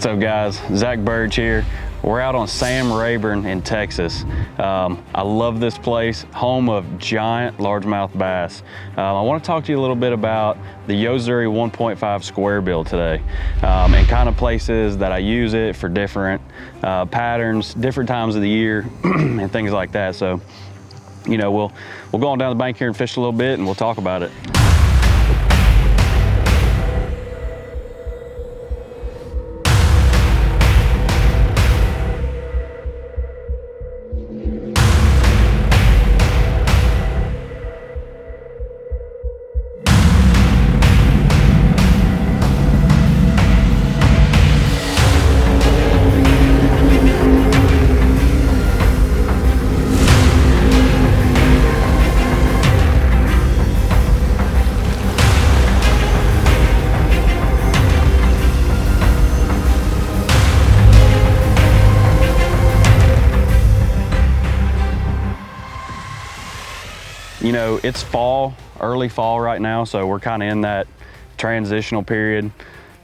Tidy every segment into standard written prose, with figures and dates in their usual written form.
What's up, guys? Zack Birge here. We're out on Sam Rayburn in Texas. I love this place, home of giant largemouth bass. I want to talk to you a little bit about the Yo-Zuri 1.5 Squarebill today, and kind of places that I use it for different patterns, different times of the year, and things like that. So, you know, we'll go on down the bank here and fish a little bit, and we'll talk about it. You know, it's fall, early fall right now, so we're kind of in that transitional period.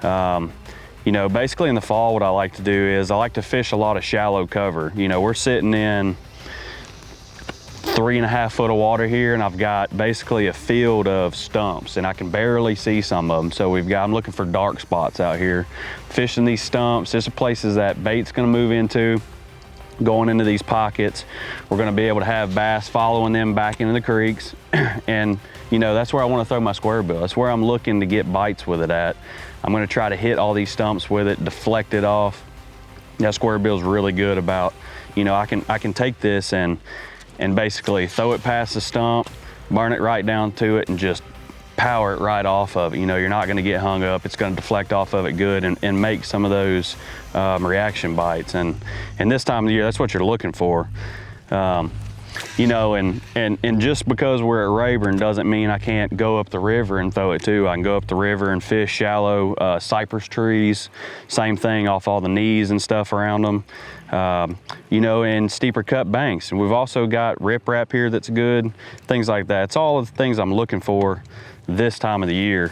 You know, basically in the fall, what I like to do is I like to fish a lot of shallow cover. You know, we're sitting in 3.5 foot of water here, and I've got basically a field of stumps, and I can barely see some of them. So I'm looking for dark spots out here. Fishing these stumps, there's places that bait's gonna move into. Going into these pockets, we're going to be able to have bass following them back into the creeks. And you know, that's where I want to throw my squarebill. That's where I'm looking to get bites with it at. I'm going to try to hit all these stumps with it, deflect it off. That squarebill is really good about, you know, I can take this and basically throw it past the stump, burn it right down to it, and just power it right off of it. You know, you're not going to get hung up. It's going to deflect off of it good and make some of those reaction bites. And this time of the year, that's what you're looking for. You know, and just because we're at Rayburn doesn't mean I can't go up the river and throw it too. I can go up the river and fish shallow cypress trees, same thing off all the knees and stuff around them. You know, and steeper cut banks. And we've also got riprap here that's good, things like that. It's all of the things I'm looking for this time of the year.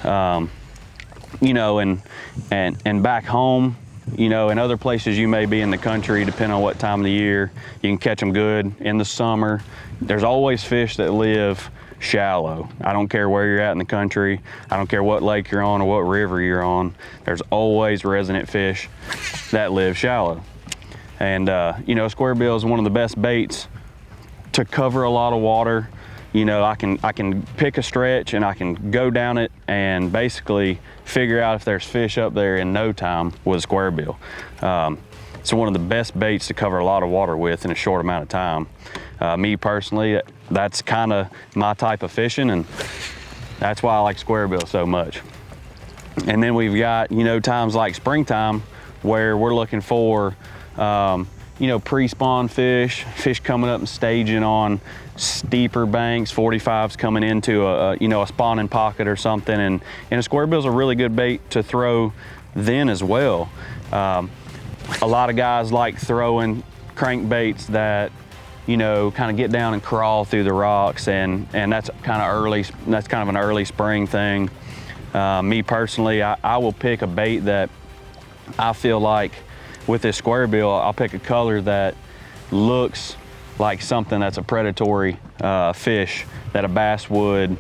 You know, and back home, you know, in other places you may be in the country, depending on what time of the year, you can catch them good in the summer. There's always fish that live shallow. I don't care where you're at in the country. I don't care what lake you're on or what river you're on. There's always resident fish that live shallow. And, you know, squarebill is one of the best baits to cover a lot of water. You know, I can pick a stretch and I can go down it and basically figure out if there's fish up there in no time with a squarebill. It's one of the best baits to cover a lot of water with in a short amount of time. Me personally, that's kind of my type of fishing, and that's why I like squarebill so much. And then we've got, you know, times like springtime where we're looking for you know, pre-spawn fish coming up and staging on steeper banks, 45s coming into you know, a spawning pocket or something, and a squarebill is a really good bait to throw then as well. A lot of guys like throwing crankbaits that, you know, kind of get down and crawl through the rocks, and that's kind of an early spring thing. Me personally, I will pick a bait that I feel like, with this squarebill, I'll pick a color that looks like something that's a predatory fish that a bass would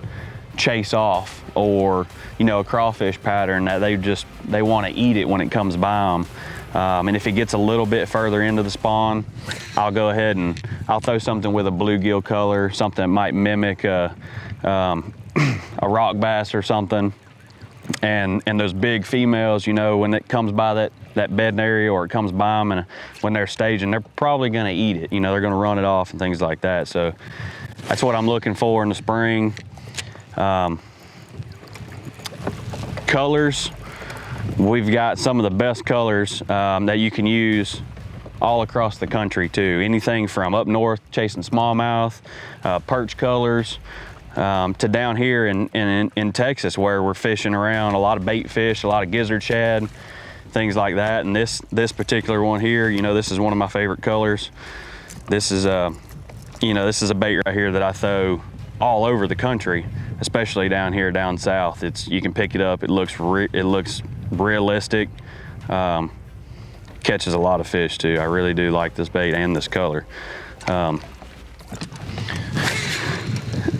chase off, or, you know, a crawfish pattern that they want to eat it when it comes by them. And if it gets a little bit further into the spawn, I'll go ahead and I'll throw something with a bluegill color, something that might mimic a rock bass or something. And those big females, you know, when it comes by that bedding area, or it comes by them, and when they're staging, they're probably going to eat it. You know, they're going to run it off and things like that. So that's what I'm looking for in the spring. Colors, we've got some of the best colors that you can use all across the country too. Anything from up north chasing smallmouth, perch colors, to down here in Texas, where we're fishing around a lot of bait fish, a lot of gizzard shad, things like that. And this particular one here, you know, this is one of my favorite colors. This is you know, this is a bait right here that I throw all over the country, especially down here down south. You can pick it up. It looks realistic. Catches a lot of fish too. I really do like this bait and this color.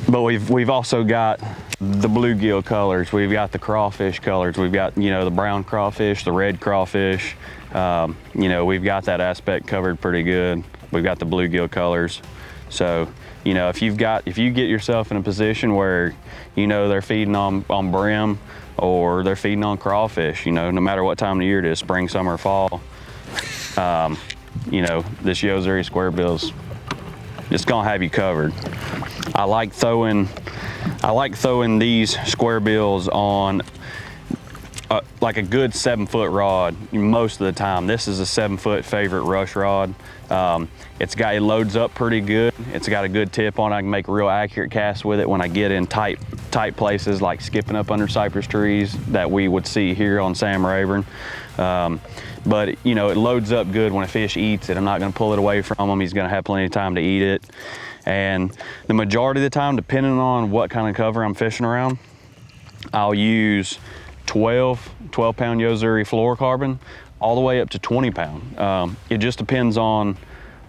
But we've also got the bluegill colors. We've got the crawfish colors. We've got, you know, the brown crawfish, the red crawfish. You know, we've got that aspect covered pretty good. We've got the bluegill colors. So, you know, if you get yourself in a position where, you know, they're feeding on brim or they're feeding on crawfish, you know, no matter what time of year it is, spring, summer, fall, you know, this Yo-Zuri Squarebill's it's gonna have you covered. I like throwing these Squarebills on like a good 7-foot rod most of the time. This is a 7-foot favorite rush rod. It loads up pretty good. It's got a good tip on it. I can make real accurate casts with it when I get in tight places, like skipping up under cypress trees that we would see here on Sam Rayburn. But you know, it loads up good when a fish eats it. I'm not gonna pull it away from him. He's gonna have plenty of time to eat it. And the majority of the time, depending on what kind of cover I'm fishing around, I'll use 12-pound Yo-Zuri fluorocarbon all the way up to 20-pound. It just depends on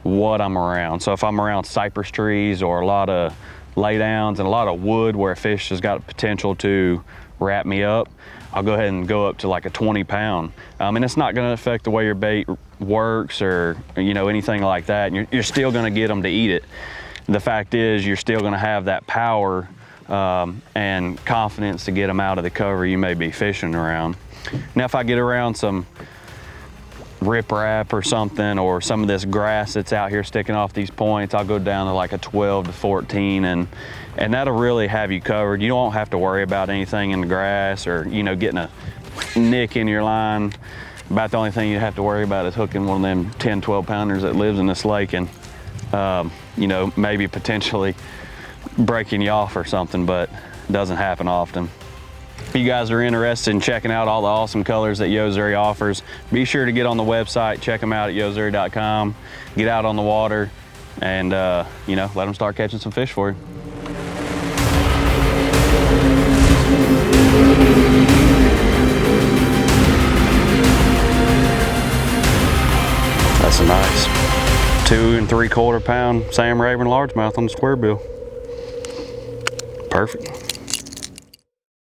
what I'm around. So if I'm around cypress trees or a lot of laydowns and a lot of wood where a fish has got potential to wrap me up, I'll go ahead and go up to like a 20-pound. And it's not gonna affect the way your bait works or, you know, anything like that. You're still gonna get them to eat it. The fact is, you're still gonna have that power and confidence to get them out of the cover you may be fishing around. Now, if I get around some riprap or something, or some of this grass that's out here sticking off these points, I'll go down to like a 12 to 14, and that'll really have you covered. You don't have to worry about anything in the grass or, you know, getting a nick in your line. About the only thing you have to worry about is hooking one of them 10, 12 pounders that lives in this lake and, you know, maybe potentially breaking you off or something, but it doesn't happen often. If you guys are interested in checking out all the awesome colors that Yo-Zuri offers, be sure to get on the website, check them out at yozuri.com, get out on the water, and you know, let them start catching some fish for you. That's a nice 2 3/4 pound Sam Rayburn largemouth on the Squarebill. Perfect.